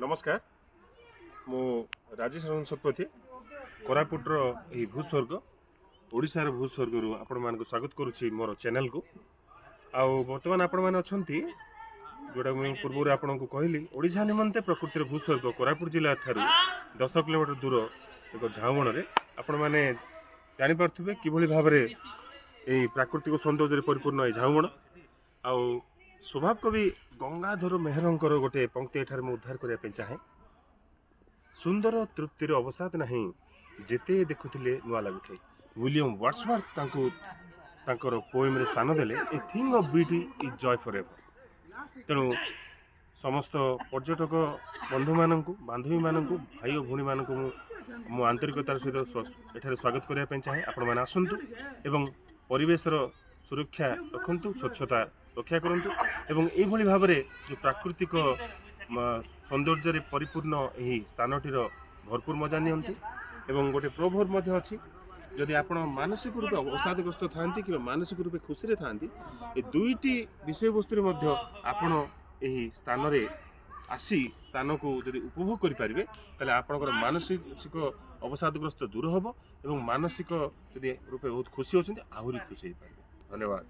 नमस्कार मु राजेश रंजन शतपथी कोरापुटर यही भूस्वर्ग ओडिशार भूस्वर्ग आपण मान स्वागत करुच्ची मोर चैनल को आउ बर्तमान आपण मैंने अच्छा जोटा मुझे पूर्व आपन को कहली ओडिशा निमंते प्रकृतिर भूस्वर्ग कोरापुट जिला ठारू 10 किलोमीटर दूर एक झाउमण में आपण मैंने जानीपे किभली भाव में यही प्राकृतिक सौंदर्य परिपूर्ण झाउमण आउ स्वभाव कवि गंगाधर मेहरंकर गोटे पंक्ति एठार मैं उद्धार करने चाहे सुंदर तृप्तिर अवसाद नहीं जेते देखुले नुआ लगुए विलियम वर्ड्सवर्थ पोएम स्थान देले a thing of beauty is Joy for ever. तेणु समस्त पर्यटक बंधु मानू बांधवी मानू भाई और भौणी मानू मु आंतरिकतार सहित एठार स्वागत करने चाहे आपण मैंने आसतु एवं परिवेशर सुरक्षा रखु स्वच्छता रक्षा करूँ एवं यही भाव में जो प्राकृतिक सौंदर्य परिपूर्ण यही स्थानटीर भरपूर मजा नियंतु एवं गोटे प्रोभर्ब अच्छी जदि आपण मानसिक रूपे अवसादग्रस्त था कि मानसिक रूपे खुशी था ये दुईटी विषय वस्तु आपण यही स्थान आसी स्थान को जब उपभोग करेंगे तेल आपंकर मानसिक अवसादग्रस्त दूर हम और मानसिक जदि रूपे बहुत खुशी अच्छा आहरी खुशी हो पारे। धन्यवाद।